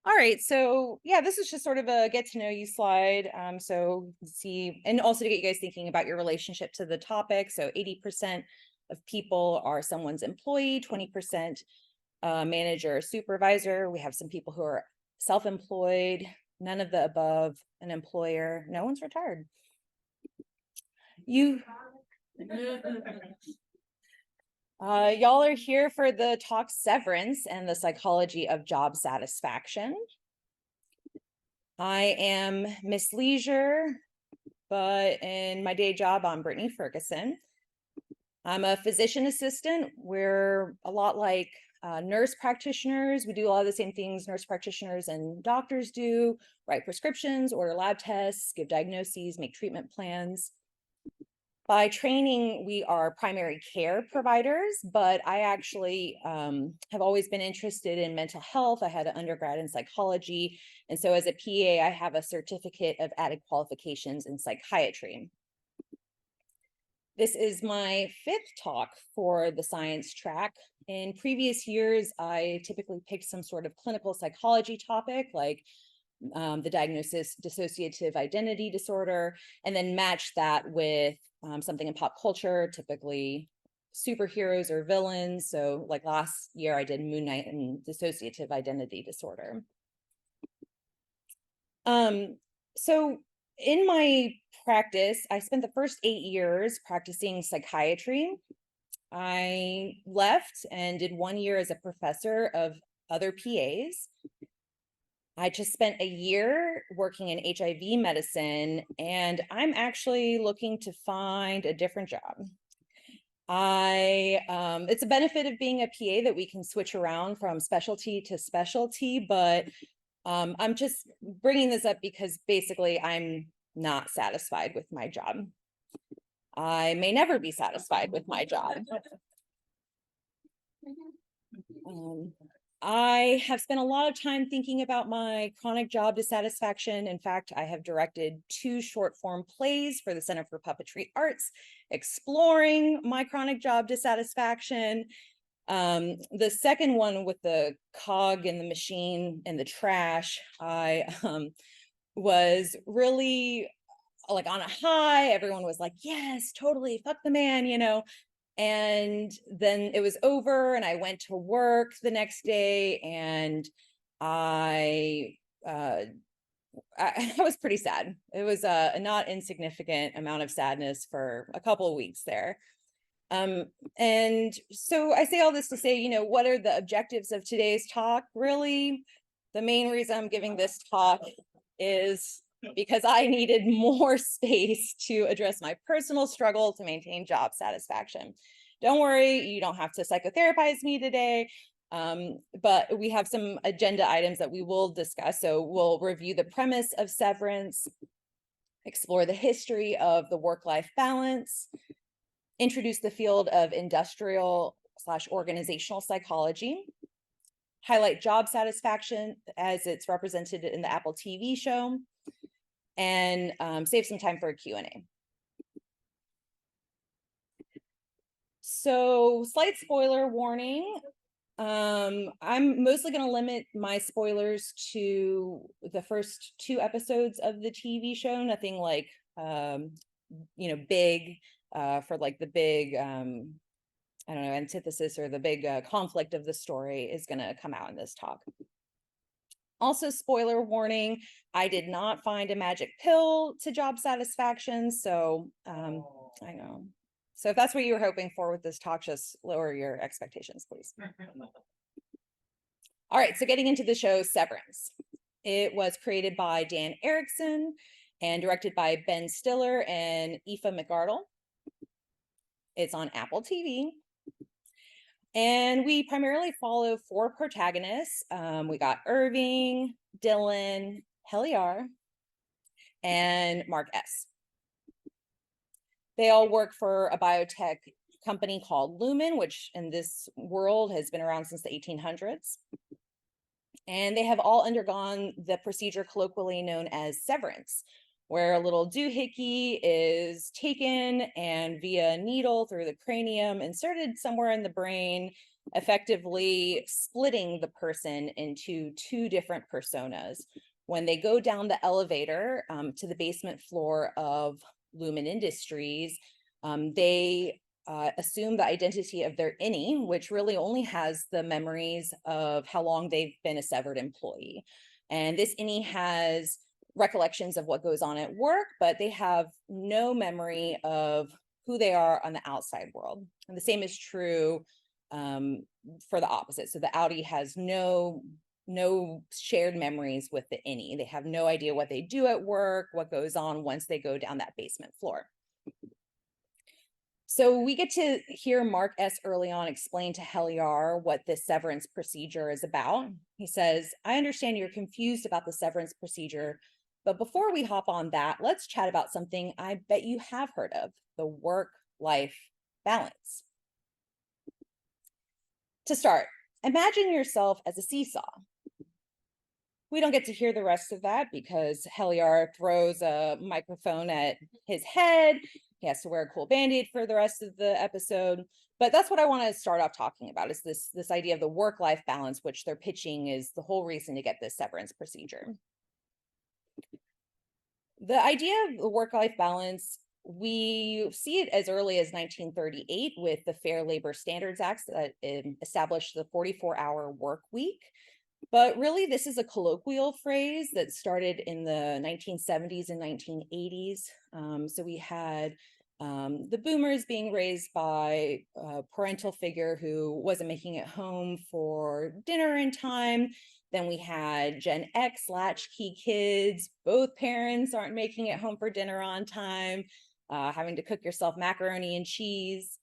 All right, so yeah, this is just sort of a get to know you slide. So see, and also to get you guys thinking about your relationship to the topic. So 80% of people are someone's employee, 20% manager or supervisor. We have some people who are self-employed, none of the above, an employer, no one's retired. You y'all are here for the talk Severance and the psychology of job satisfaction. I am Miss Leisure, but in my day job, I'm Brittany Ferguson. I'm a physician assistant. We're a lot like nurse practitioners. We do a lot of the same things nurse practitioners and doctors do: write prescriptions, order lab tests, give diagnoses, make treatment plans. By training, we are primary care providers, but I actually have always been interested in mental health. I had an undergrad in psychology. And so as a PA, I have a certificate of added qualifications in psychiatry. This is my fifth talk for the science track. In previous years, I typically picked some sort of clinical psychology topic, like the diagnosis dissociative identity disorder, and then match that with something in pop culture, typically superheroes or villains. So like last year I did Moon Knight and dissociative identity disorder. So in my practice, I spent the first 8 years practicing psychiatry. I left and did 1 year as a professor of other PAs. I just spent a year working in HIV medicine, and I'm actually looking to find a different job. It's a benefit of being a PA that we can switch around from specialty to specialty, but I'm just bringing this up because basically I'm not satisfied with my job. I may never be satisfied with my job. I have spent a lot of time thinking about my chronic job dissatisfaction. In fact, I have directed 2 short form plays for the Center for Puppetry Arts, exploring my chronic job dissatisfaction. The second one with the cog in the machine and the trash, I was really like on a high. Everyone was like, yes, totally, fuck the man, you know. And then it was over and I went to work the next day, and I was pretty sad. It was a not insignificant amount of sadness for a couple of weeks there. And so I say all this to say, you know, what are the objectives of today's talk? Really, the main reason I'm giving this talk is because I needed more space to address my personal struggle to maintain job satisfaction. Don't worry, you don't have to psychotherapize me today, but we have some agenda items that we will discuss. So we'll review the premise of Severance, explore the history of the work-life balance, introduce the field of industrial/organizational psychology, highlight job satisfaction as it's represented in the Apple TV show, and save some time for a Q&A. So slight spoiler warning. I'm mostly going to limit my spoilers to the first 2 episodes of the TV show, nothing like, you know, big for like the big, I don't know, antithesis or the big conflict of the story is going to come out in this talk. Also, spoiler warning, I did not find a magic pill to job satisfaction. So I know. So if that's what you were hoping for with this talk, just lower your expectations, please. All right, so getting into the show, Severance. It was created by Dan Erickson and directed by Ben Stiller and Aoife McArdle. It's on Apple TV. And we primarily follow 4 protagonists. We got Irving, Dylan, Heliar, and Mark S. They all work for a biotech company called Lumen, which in this world has been around since the 1800s. And they have all undergone the procedure colloquially known as severance, where a little doohickey is taken and via a needle through the cranium inserted somewhere in the brain, effectively splitting the person into two different personas. When they go down the elevator to the basement floor of Lumen Industries, they assume the identity of their innie, which really only has the memories of how long they've been a severed employee. And this innie has recollections of what goes on at work, but they have no memory of who they are on the outside world. And the same is true for the opposite. So the outie has no shared memories with the innie. They have no idea what they do at work, what goes on once they go down that basement floor. So we get to hear Mark S. early on explain to Heliar what this severance procedure is about. He says, I understand you're confused about the severance procedure, but before we hop on that, let's chat about something I bet you have heard of, the work-life balance. To start, imagine yourself as a seesaw. We don't get to hear the rest of that because Heliar throws a microphone at his head. He has to wear a cool band-aid for the rest of the episode. But that's what I want to start off talking about, is this idea of the work-life balance, which they're pitching is the whole reason to get this severance procedure. The idea of the work-life balance, we see it as early as 1938 with the Fair Labor Standards Act that established the 44-hour work week. But really, this is a colloquial phrase that started in the 1970s and 1980s. So we had the boomers being raised by a parental figure who wasn't making it home for dinner in time. Then we had Gen X latchkey kids. Both parents aren't making it home for dinner on time, having to cook yourself macaroni and cheese.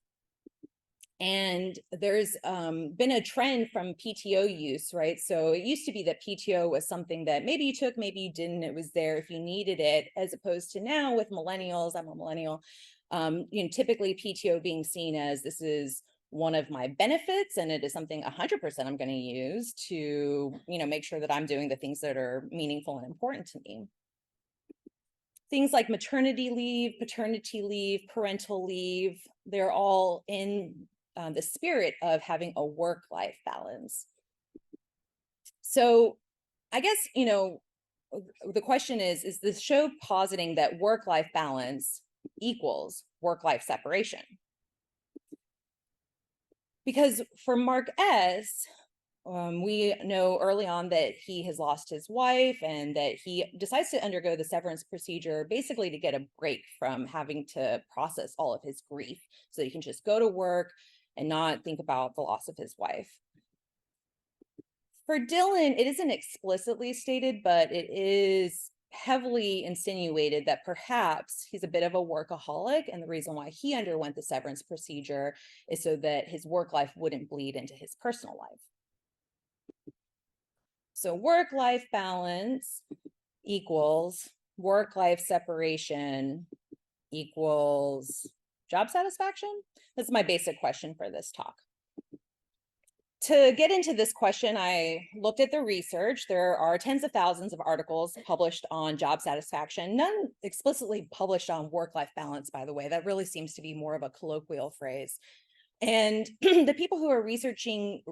And there's been a trend from PTO use, right? So it used to be that PTO was something that maybe you took, maybe you didn't. It was there if you needed it, as opposed to now with millennials. I'm a millennial. Typically PTO being seen as this is one of my benefits, and it is something 100% I'm going to use to, make sure that I'm doing the things that are meaningful and important to me. Things like maternity leave, paternity leave, parental leave, they're all in the spirit of having a work-life balance. So I guess, the question is the show positing that work-life balance equals work-life separation? Because for Mark S., we know early on that he has lost his wife and that he decides to undergo the severance procedure basically to get a break from having to process all of his grief so he can just go to work and not think about the loss of his wife. For Dylan, it isn't explicitly stated, but it is heavily insinuated that perhaps he's a bit of a workaholic, and the reason why he underwent the severance procedure is so that his work life wouldn't bleed into his personal life. So work-life balance equals work-life separation equals job satisfaction? That's my basic question for this talk. To get into this question, I looked at the research. There are tens of thousands of articles published on job satisfaction, none explicitly published on work-life balance, by the way. That really seems to be more of a colloquial phrase. And the people who are researching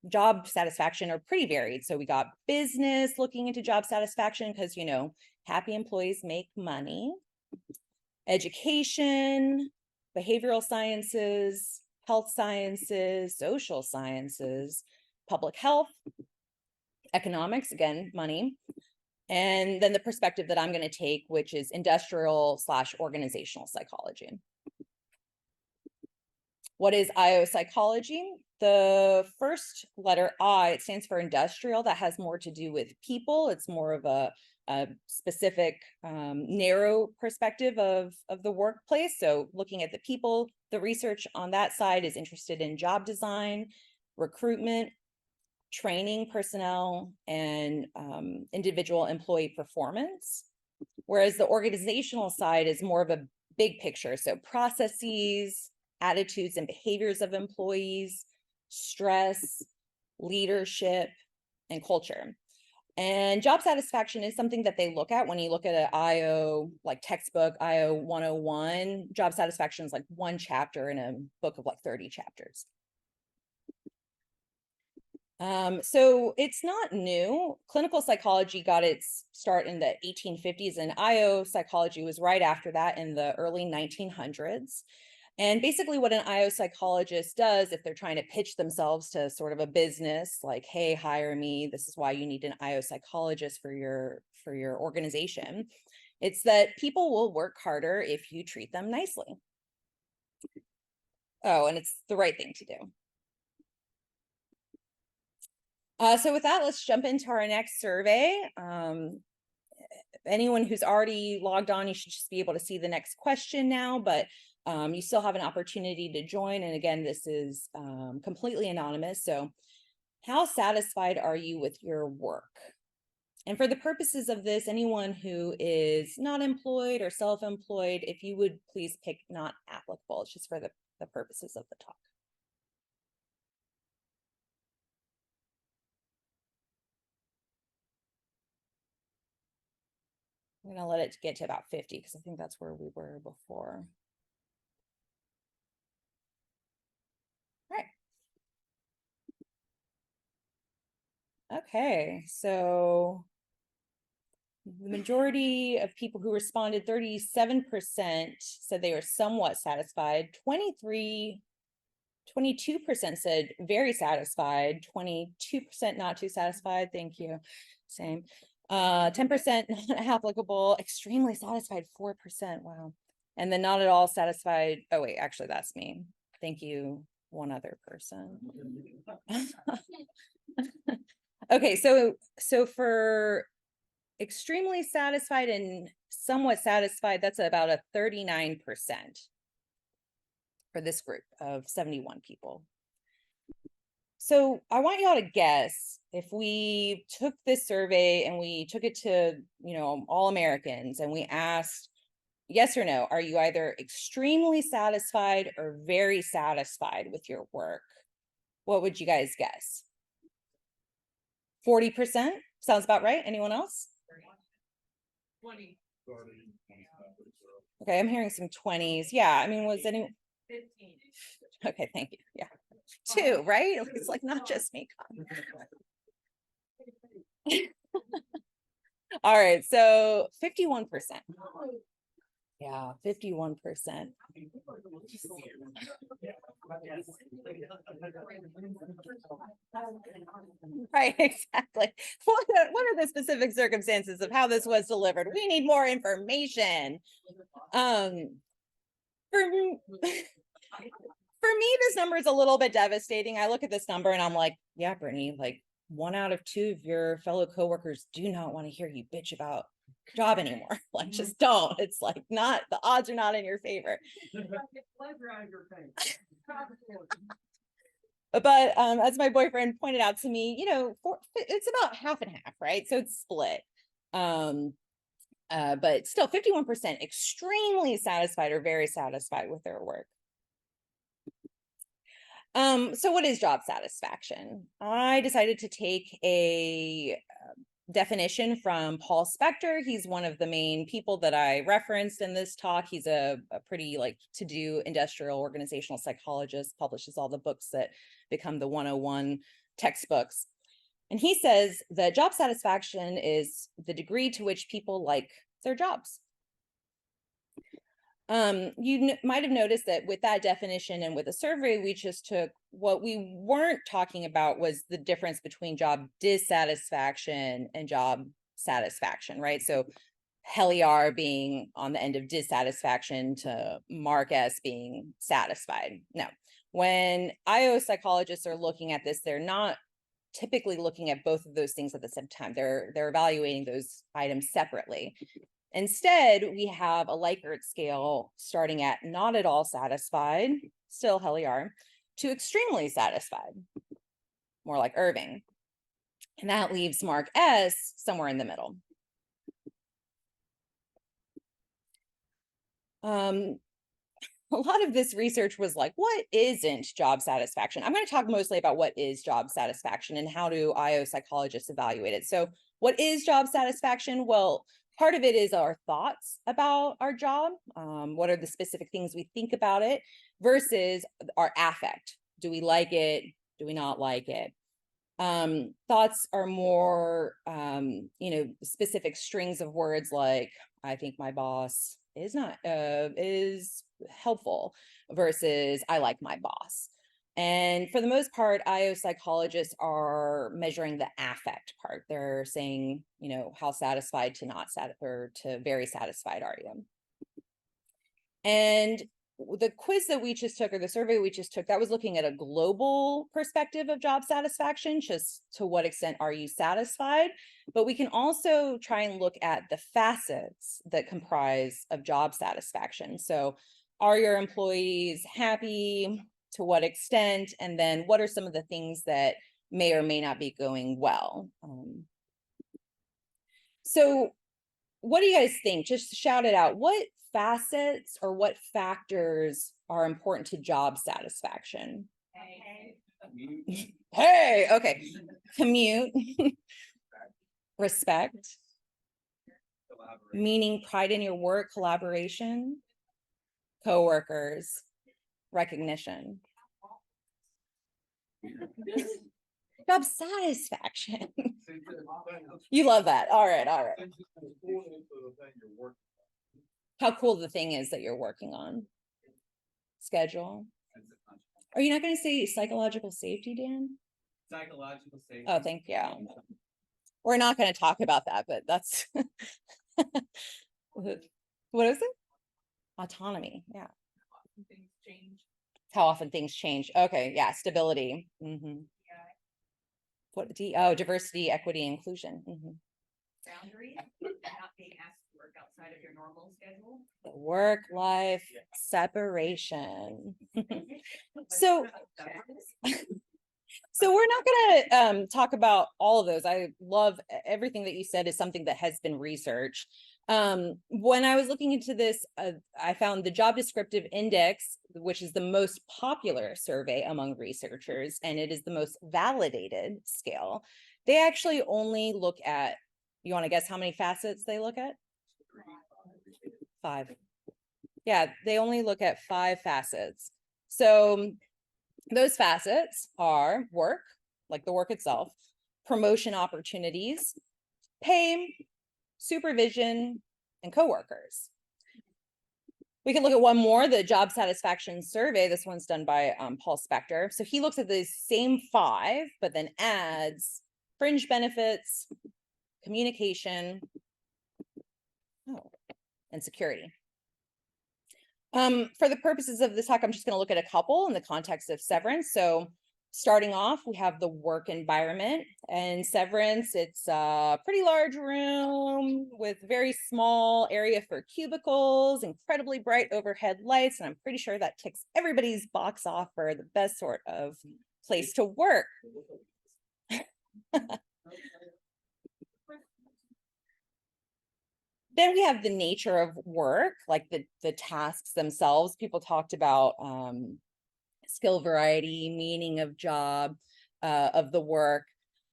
job satisfaction are pretty varied. So we got business looking into job satisfaction because, happy employees make money. Education, behavioral sciences, health sciences, social sciences, public health, economics, again, money. And then the perspective that I'm going to take, which is industrial/organizational psychology. What is IO psychology? The first letter I, it stands for industrial. That has more to do with people. It's more of a specific, narrow perspective of the workplace. So looking at the people, the research on that side is interested in job design, recruitment, training personnel, and individual employee performance. Whereas the organizational side is more of a big picture. So processes, attitudes and behaviors of employees, stress, leadership, and culture. And job satisfaction is something that they look at when you look at an IO, like textbook, IO 101. Job satisfaction is like one chapter in a book of like 30 chapters. So it's not new. Clinical psychology got its start in the 1850s, and IO psychology was right after that in the early 1900s. And basically, what an IO psychologist does, if they're trying to pitch themselves to sort of a business, like, "Hey, hire me. This is why you need an IO psychologist for your organization," it's that people will work harder if you treat them nicely. Oh, and it's the right thing to do. So with that, let's jump into our next survey. Anyone who's already logged on, you should just be able to see the next question now, but you still have an opportunity to join. And again, this is completely anonymous. So how satisfied are you with your work? And for the purposes of this, anyone who is not employed or self-employed, if you would please pick not applicable, it's just for the purposes of the talk. I'm going to let it get to about 50 because I think that's where we were before. All right. Okay, so the majority of people who responded, 37% said they were somewhat satisfied. 22% said very satisfied. 22% not too satisfied. Thank you. Same. 10% not applicable. Extremely satisfied, 4%. Wow. And then not at all satisfied. Oh, wait, actually, that's me. Thank you, one other person. Okay, so for extremely satisfied and somewhat satisfied, that's about a 39% for this group of 71 people. So I want y'all to guess, if we took this survey and we took it to, all Americans, and we asked, yes or no, are you either extremely satisfied or very satisfied with your work? What would you guys guess? 40%? Sounds about right. Anyone else? 20. Okay, I'm hearing some 20s. Yeah, I mean, was any 15? Okay, thank you. Yeah. 2, right? It's like not just me. All right, so 51%. Yeah, 51%. Right, exactly. What are the specific circumstances of how this was delivered? We need more information. For me, this number is a little bit devastating. I look at this number and I'm like, yeah, Brittany, like 1 out of 2 of your fellow coworkers do not want to hear you bitch about job anymore. Like, just don't. It's like, not, the odds are not in your favor. But as my boyfriend pointed out to me, it's about half and half, right? So it's split. But still 51% extremely satisfied or very satisfied with their work. So what is job satisfaction? I decided to take a definition from Paul Spector. He's one of the main people that I referenced in this talk. He's a pretty to-do industrial organizational psychologist, publishes all the books that become the 101 textbooks. And he says that job satisfaction is the degree to which people like their jobs. You might have noticed that with that definition and with the survey we just took, what we weren't talking about was the difference between job dissatisfaction and job satisfaction, right? So Heliar being on the end of dissatisfaction to Mark S being satisfied. No, when IO psychologists are looking at this, they're not typically looking at both of those things at the same time. They're evaluating those items separately. Instead, we have a Likert scale starting at not at all satisfied, still Heliar, to extremely satisfied, more like Irving. And that leaves Mark S somewhere in the middle. A lot of this research was like, what isn't job satisfaction? I'm going to talk mostly about what is job satisfaction and how do IO psychologists evaluate it. So what is job satisfaction? Well, part of it is our thoughts about our job. What are the specific things we think about it versus our affect? Do we like it? Do we not like it? Thoughts are more, specific strings of words like, I think my boss is helpful versus I like my boss. And for the most part, IO psychologists are measuring the affect part. They're saying, how satisfied to not sat or to very satisfied are you? And the quiz that we just took, or the survey we just took, that was looking at a global perspective of job satisfaction, just to what extent are you satisfied? But we can also try and look at the facets that comprise of job satisfaction. So are your employees happy? To what extent? And then what are some of the things that may or may not be going well? So what do you guys think? Just shout it out. What facets or what factors are important to job satisfaction? Hey, okay. Commute, respect, meaning pride in your work, collaboration, coworkers, recognition. Job satisfaction. You love that. All right, all right. How cool the thing is that you're working on. Schedule. Are you not going to say psychological safety, Dan? Psychological safety. Oh, thank you. We're not going to talk about that, but that's what is it? Autonomy. Yeah. Things change. How often things change. Okay. Yeah. Stability. What? Diversity, equity, inclusion. Boundaries, not being asked to work outside of your normal schedule. The work-life separation. So we're not going to talk about all of those. I love everything that you said is something that has been researched. When I was looking into this, I found the Job Descriptive Index, which is the most popular survey among researchers, and it is the most validated scale. They actually only look at, you want to guess how many facets they look at? 5. Yeah, they only look at 5 facets. So those facets are work, like the work itself, promotion opportunities, pay, supervision, and coworkers. We can look at one more, the job satisfaction survey. This one's done by Paul Spector. So he looks at the same 5, but then adds fringe benefits, communication, and security. For the purposes of this talk, I'm just going to look at a couple in the context of Severance. So starting off, we have the work environment, and Severance, it's a pretty large room with very small area for cubicles, incredibly bright overhead lights, and I'm pretty sure that ticks everybody's box off for the best sort of place to work. Then we have the nature of work, like the tasks themselves. People talked about skill variety, meaning of job, of the work.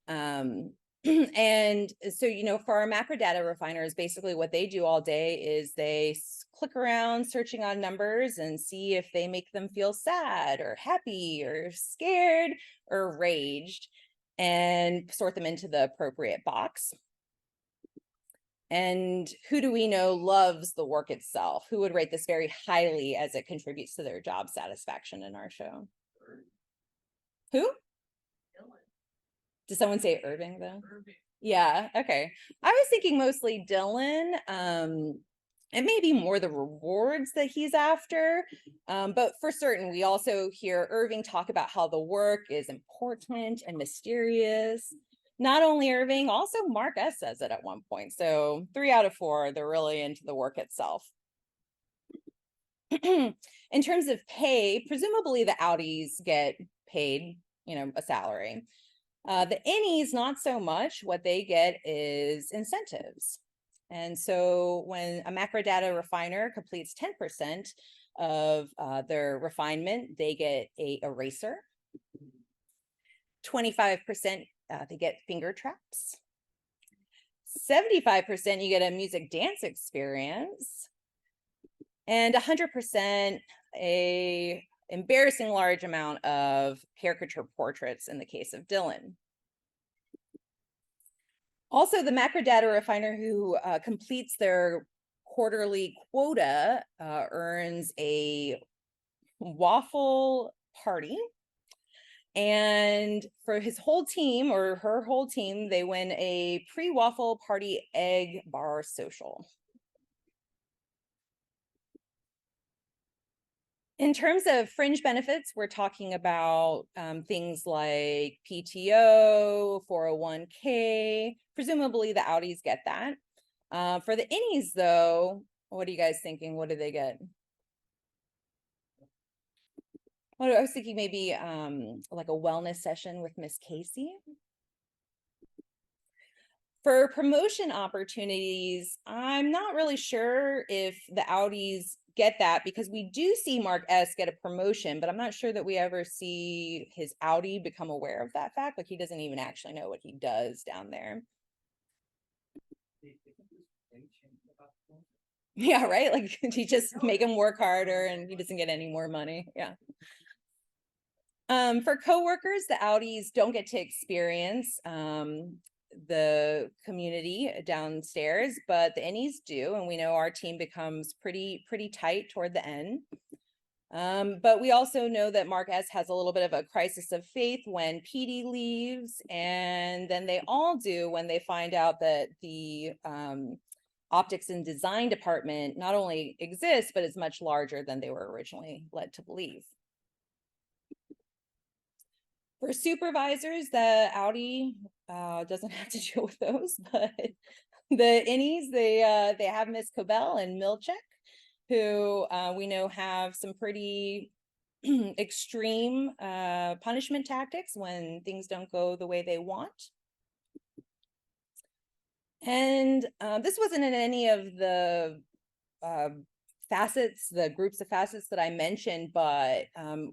And so, for our macro data refiners, basically what they do all day is they click around searching on numbers and see if they make them feel sad or happy or scared or raged, and sort them into the appropriate box. And who do we know loves the work itself? Who would rate this very highly as it contributes to their job satisfaction in our show? Who? Dylan. Did someone say Irving though? Irving. Yeah, okay. I was thinking mostly Dylan. It may be more the rewards that he's after. But for certain, we also hear Irving talk about how the work is important and mysterious. Not only Irving, also Mark S. says it at one point. So 3 out of 4, they're really into the work itself. In terms of pay, presumably the outies get paid, a salary. The innies, not so much. What they get is incentives. And so when a macro data refiner completes 10% of their refinement, they get a eraser. 25% they get finger traps. 75% you get a music dance experience. And 100% a embarrassing large amount of caricature portraits in the case of Dylan. Also, the macro data refiner who completes their quarterly quota earns a waffle party. And for his whole team or her whole team, they win a pre-waffle party egg bar social. In terms of fringe benefits, we're talking about things like PTO, 401k. Presumably the Audis get that. For the innies, though, what are you guys thinking? What do they get? Well, I was thinking maybe like a wellness session with Miss Casey. For promotion opportunities, I'm not really sure if the Audis get that because we do see Mark S get a promotion, but I'm not sure that we ever see his Audi become aware of that fact. Like he doesn't even actually know what he does down there. Yeah, right. Like he just make him work harder and he doesn't get any more money. Yeah. For coworkers, the Audis don't get to experience the community downstairs, but the innies do, and we know our team becomes pretty tight toward the end. But we also know that Mark S has a little bit of a crisis of faith when PD leaves, and then they all do when they find out that the optics and design department not only exists, but is much larger than they were originally led to believe. For supervisors, the Audi doesn't have to deal with those, but the innies, they have Miss Cobell and Milchek, who we know have some pretty extreme punishment tactics when things don't go the way they want. And this wasn't in any of the facets, the groups of facets that I mentioned, but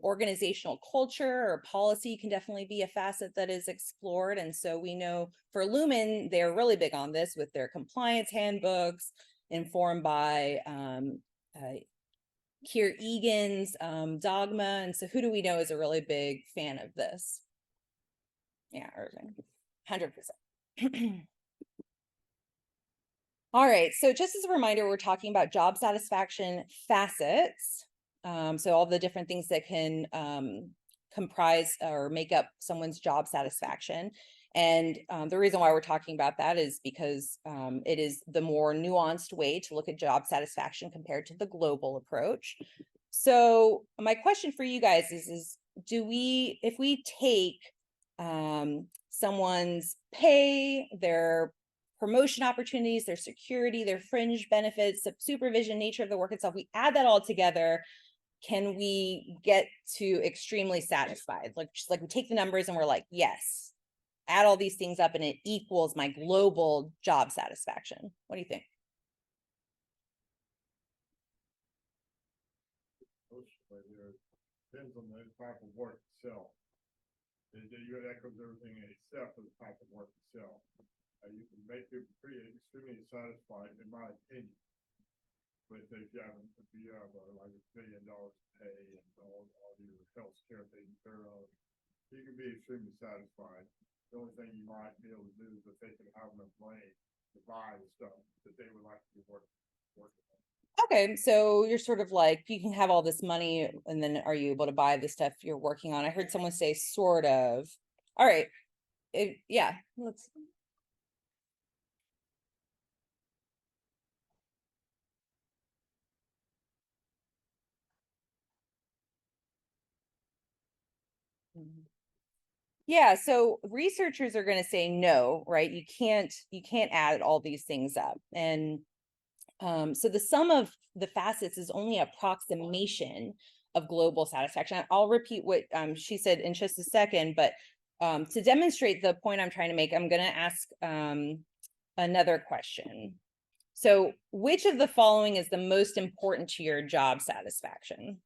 organizational culture or policy can definitely be a facet that is explored. And so we know for Lumen, they're really big on this with their compliance handbooks informed by Keir Egan's dogma. And so who do we know is a really big fan of this? Yeah, Irving, 100%. All right, so just as a reminder, we're talking about job satisfaction facets. So all the different things that can comprise or make up someone's job satisfaction. And the reason why we're talking about that is because it is the more nuanced way to look at job satisfaction compared to the global approach. So my question for you guys is if we take someone's pay, their promotion opportunities, their security, their fringe benefits, the supervision, nature of the work itself, we add that all together, can we get to extremely satisfied? Like, just like we take the numbers and we're like, yes, add all these things up and it equals my global job satisfaction. What do you think? Depends on the type of work itself. You echoes everything except for the type of work itself. You can make it pretty extremely satisfied, in my opinion. But if you have like $1 billion pay and all your health care taken care of, you can be extremely satisfied. The only thing you might be able to do is if they can have enough money to buy the stuff that they would like to be working on. Okay, so you're sort of like, you can have all this money and then are you able to buy the stuff you're working on? I heard someone say sort of. All right. Yeah, let's. Yeah, so researchers are going to say no, right? You can't add all these things up. And so the sum of the facets is only approximation of global satisfaction. I'll repeat what she said in just a second, but to demonstrate the point I'm trying to make, I'm going to ask another question. So which of the following is the most important to your job satisfaction?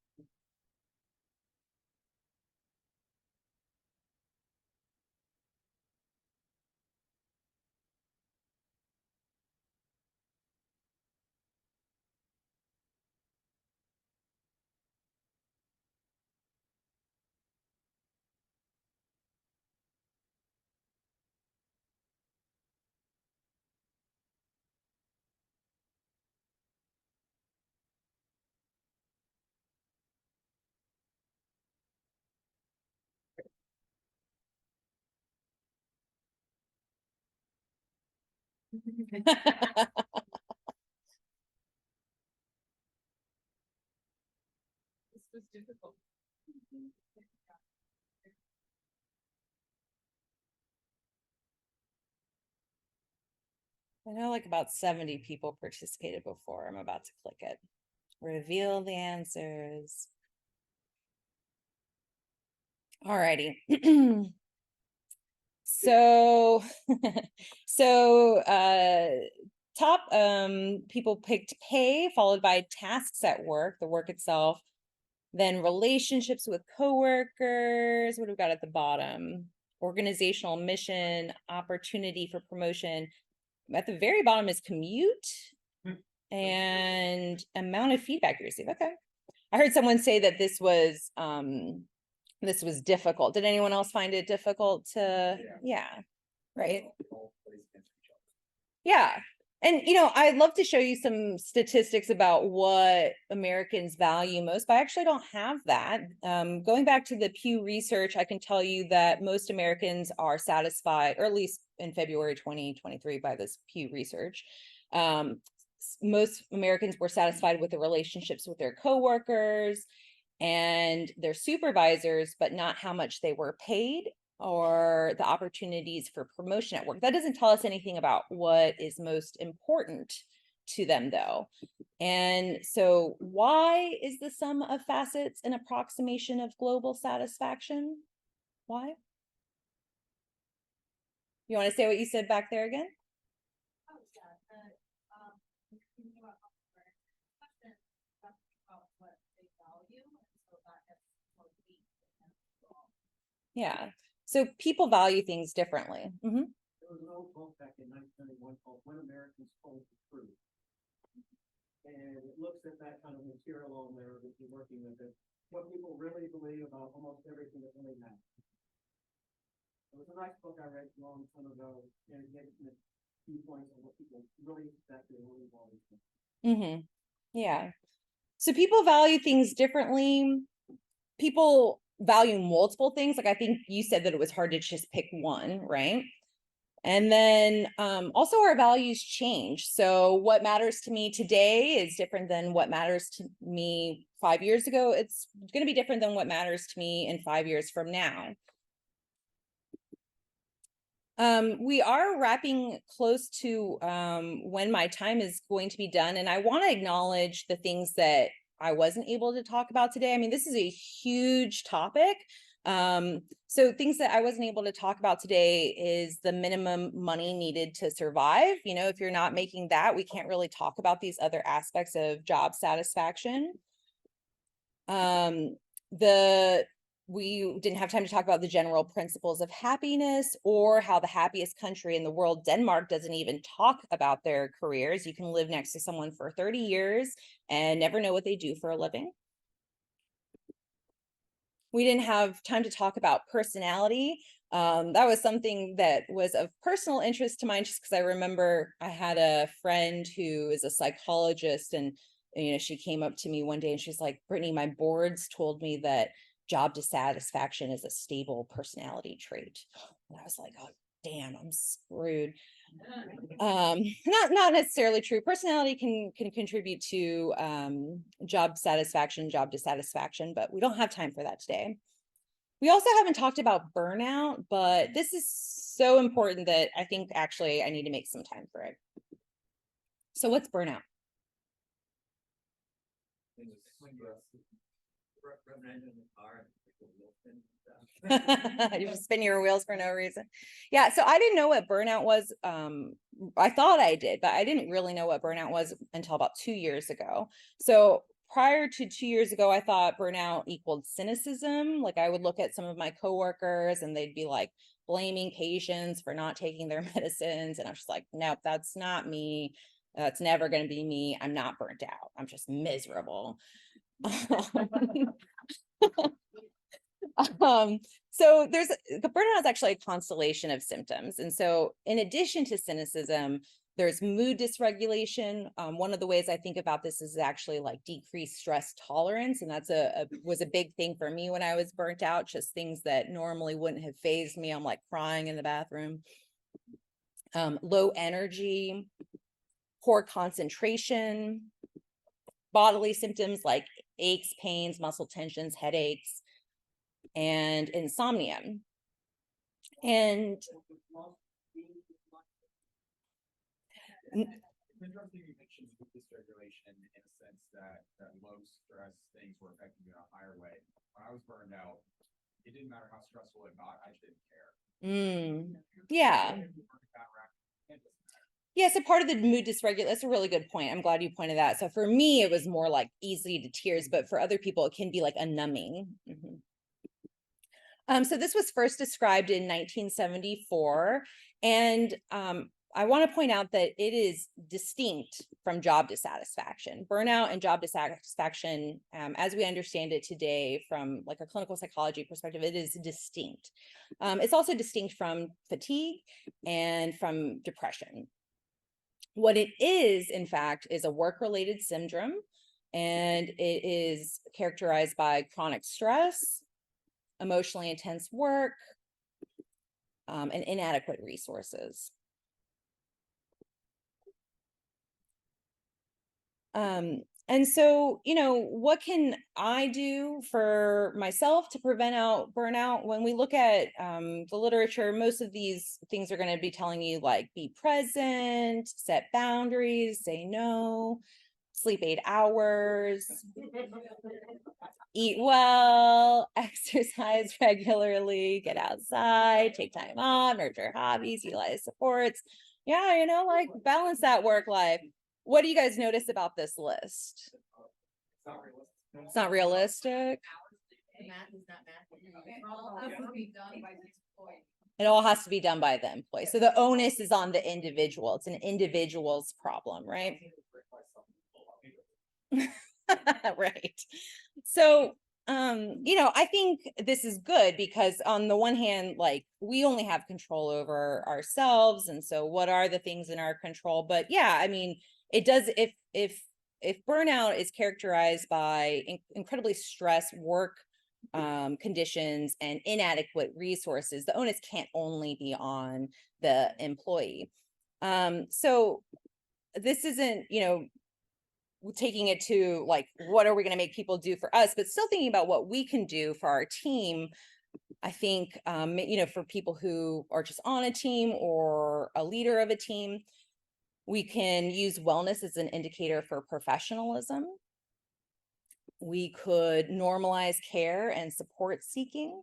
This was difficult. I know like about 70 people participated before. I'm about to click it. Reveal the answers. Alrighty. So, top people picked pay, followed by tasks at work, the work itself, then relationships with coworkers. What do we got at the bottom? Organizational mission, opportunity for promotion. At the very bottom is commute and amount of feedback you receive. Okay. I heard someone say that this was difficult. Did anyone else find it difficult to, yeah, right? Yeah. And, I'd love to show you some statistics about what Americans value most, but I actually don't have that. Going back to the Pew Research, I can tell you that most Americans are satisfied, or at least in February 2023 by this Pew Research. Most Americans were satisfied with the relationships with their coworkers and their supervisors, but not how much they were paid or the opportunities for promotion at work. That doesn't tell us anything about what is most important to them, though. And so, why is the sum of facets an approximation of global satisfaction? Why? You want to say what you said back there again? Oh, yeah, thinking about question, about what they value, and so that has more weight than overall. Yeah. So people value things differently. There was an old book back in 1991 called When Americans Told the Truth. And it looks at that kind of material on there that you're working with it, what people really believe about almost everything that really matters. It was a nice book I read a long time ago, and it gave me a few points on what people really expect and really want. Yeah. So people value things differently. People value multiple things. Like I think you said that it was hard to just pick one, right? And then also our values change. So what matters to me today is different than what matters to me 5 years ago. It's going to be different than what matters to me in 5 years from now. We are wrapping close to when my time is going to be done. And I want to acknowledge the things that I wasn't able to talk about today. I mean, this is a huge topic. So things that I wasn't able to talk about today is the minimum money needed to survive. If you're not making that, we can't really talk about these other aspects of job satisfaction. We didn't have time to talk about the general principles of happiness or how the happiest country in the world, Denmark, doesn't even talk about their careers. You can live next to someone for 30 years and never know what they do for a living. We didn't have time to talk about personality. That was something that was of personal interest to mine, just because I remember I had a friend who is a psychologist, and she came up to me one day and she's like, Brittany, my boards told me that job dissatisfaction is a stable personality trait. And I was like, oh, damn, I'm screwed. Not necessarily true. Personality can contribute to job satisfaction, job dissatisfaction, but we don't have time for that today. We also haven't talked about burnout, but this is so important that I think actually I need to make some time for it. So what's burnout? You just spin your wheels for no reason. Yeah, so I didn't know what burnout was. I thought I did, but I didn't really know what burnout was until about 2 years ago. So prior to 2 years ago, I thought burnout equaled cynicism. Like I would look at some of my coworkers and they'd be like blaming patients for not taking their medicines. And I was just like, nope, that's not me. That's never going to be me. I'm not burnt out. I'm just miserable. So the burnout is actually a constellation of symptoms. And so in addition to cynicism, there's mood dysregulation. One of the ways I think about this is actually like decreased stress tolerance. And that's was a big thing for me when I was burnt out, just things that normally wouldn't have fazed me. I'm like crying in the bathroom. low energy, poor concentration, bodily symptoms like aches, pains, muscle tensions, headaches, and insomnia. And It's interesting you mentioned mood dysregulation in a sense that low stress things were affecting you in a higher way. When I was burned out, it didn't matter how stressful it got, I just didn't care. yeah. It doesn't matter. Yeah, so part of the mood dysregulation, that's a really good point. I'm glad you pointed that. So for me, it was more like easily to tears, but for other people, it can be like a numbing. So this was first described in 1974. And I want to point out that it is distinct from job dissatisfaction. Burnout and job dissatisfaction, as we understand it today from like a clinical psychology perspective, it is distinct. It's also distinct from fatigue and from depression. What it is, in fact, is a work-related syndrome, and it is characterized by chronic stress, emotionally intense work, and inadequate resources. And so, what can I do for myself to prevent burnout? When we look at the literature, most of these things are going to be telling you like be present, set boundaries, say no, sleep 8 hours, eat well, exercise regularly, get outside, take time off, nurture hobbies, utilize supports. Yeah, like balance that work life. What do you guys notice about this list? It's not realistic. The math is not math. All has to be done by the employee. It all has to be done by the employee. So the onus is on the individual. It's an individual's problem, right? Right. So, I think this is good because on the one hand, like we only have control over ourselves. And so what are the things in our control? But yeah, I mean, it does, if burnout is characterized by incredibly stressed work conditions and inadequate resources, the onus can't only be on the employee. So this isn't, taking it to like, what are we going to make people do for us, but still thinking about what we can do for our team. I think, for people who are just on a team or a leader of a team, we can use wellness as an indicator for professionalism. We could normalize care and support seeking.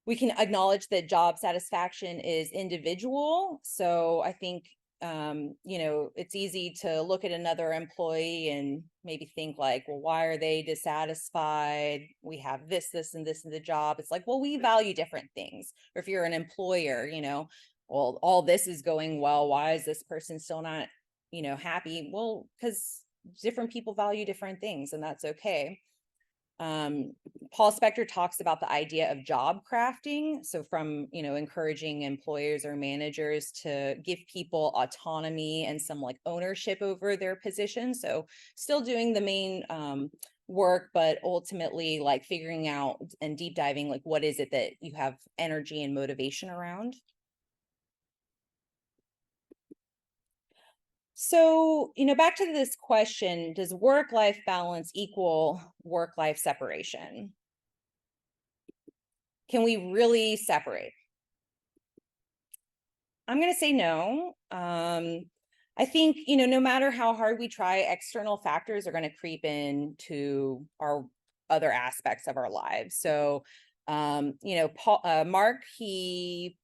We can acknowledge that job satisfaction is individual. So I think, it's easy to look at another employee and maybe think like, well, why are they dissatisfied? We have this, and this in the job. It's like, well, we value different things. Or if you're an employer, well, all this is going well. Why is this person still not, happy? Well, because different people value different things, and that's okay. Paul Spector talks about the idea of job crafting. So from, encouraging employers or managers to give people autonomy and some like ownership over their position. So still doing the main work, but ultimately like figuring out and deep diving, like what is it that you have energy and motivation around? So, back to this question, does work-life balance equal work-life separation? Can we really separate? I'm going to say no. I think, no matter how hard we try, external factors are going to creep into our other aspects of our lives. So, Mark, he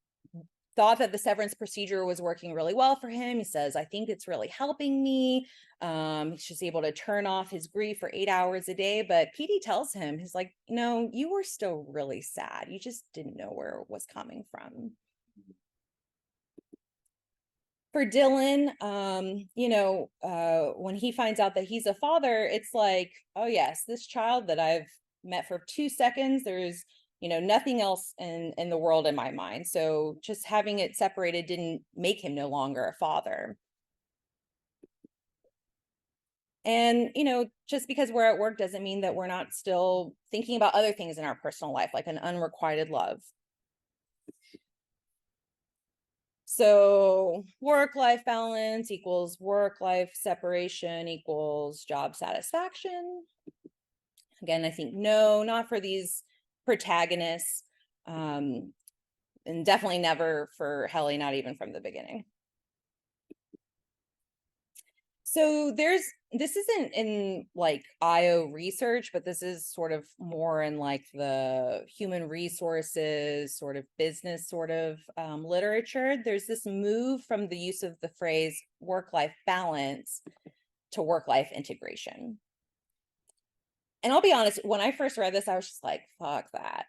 thought that the severance procedure was working really well for him. He says, I think it's really helping me. He's just able to turn off his grief for 8 hours a day. But PD tells him, he's like, no, you were still really sad. You just didn't know where it was coming from. For Dylan, when he finds out that he's a father, it's like, oh yes, this child that I've met for 2 seconds, there's nothing else in the world in my mind. So just having it separated didn't make him no longer a father. And, just because we're at work doesn't mean that we're not still thinking about other things in our personal life, like an unrequited love. So work-life balance equals work-life separation equals job satisfaction. Again, I think no, not for these protagonists. And definitely never for Helly, not even from the beginning. So this isn't in like IO research, but this is sort of more in like the human resources, sort of business sort of literature. There's this move from the use of the phrase work-life balance to work-life integration. And I'll be honest, when I first read this, I was just like, fuck that.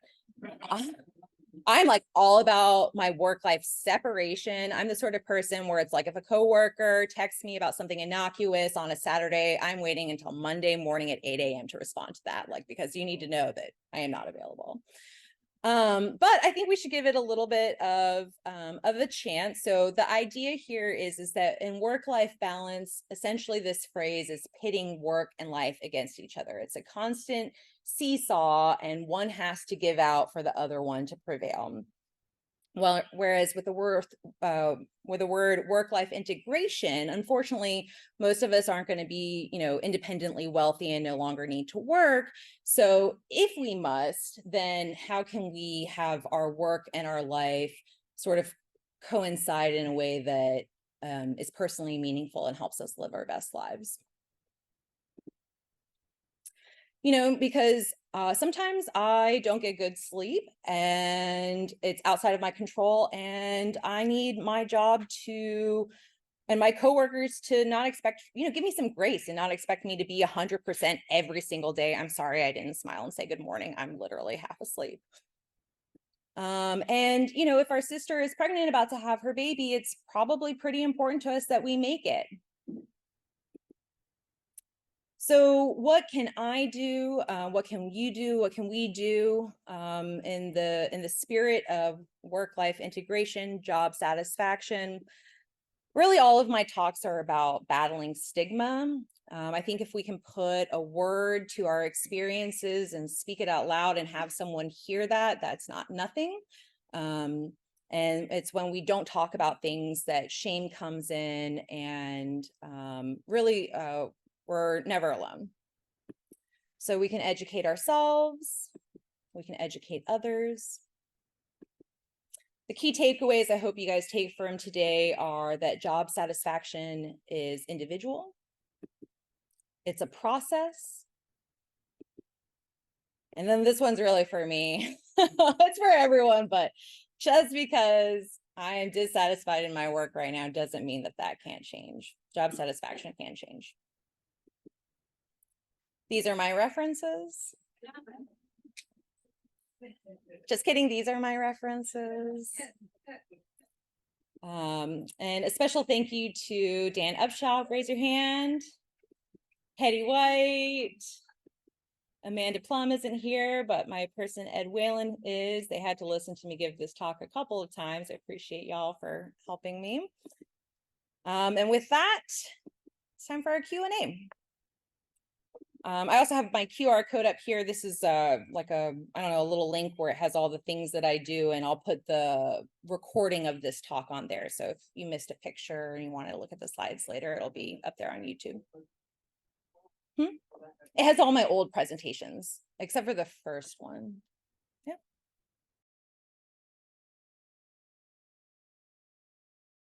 I'm like all about my work-life separation. I'm the sort of person where it's like if a coworker texts me about something innocuous on a Saturday, I'm waiting until Monday morning at 8 a.m. to respond to that, like, because you need to know that I am not available. But I think we should give it a little bit of a chance. So the idea here is that in work-life balance, essentially this phrase is pitting work and life against each other. It's a constant seesaw, and one has to give out for the other one to prevail. Well, whereas with the word work-life integration, unfortunately, most of us aren't going to be, independently wealthy and no longer need to work. So if we must, then how can we have our work and our life sort of coincide in a way that is personally meaningful and helps us live our best lives? Because sometimes I don't get good sleep and it's outside of my control, and I need my job and my coworkers to not expect, give me some grace and not expect me to be 100% every single day. I'm sorry I didn't smile and say good morning. I'm literally half asleep. And if our sister is pregnant, about to have her baby, it's probably pretty important to us that we make it. So what can I do? What can you do? What can we do in the spirit of work-life integration, job satisfaction? Really, all of my talks are about battling stigma. I think if we can put a word to our experiences and speak it out loud and have someone hear that, that's not nothing. And it's when we don't talk about things that shame comes in, and really we're never alone. So we can educate ourselves, we can educate others. The key takeaways I hope you guys take from today are that job satisfaction is individual. It's a process. And then this one's really for me. It's for everyone, but just because I am dissatisfied in my work right now doesn't mean that that can't change. Job satisfaction can change. These are my references. Just kidding, these are my references. And a special thank you to Dan Upshaw, raise your hand. Hetty White. Amanda Plum isn't here, but my person Ed Whalen is. They had to listen to me give this talk a couple of times. I appreciate y'all for helping me. And with that, it's time for our Q&A. I also have my QR code up here. This is like a little link where it has all the things that I do, and I'll put the recording of this talk on there. So if you missed a picture and you want to look at the slides later, it'll be up there on YouTube. It has all my old presentations, except for the first one.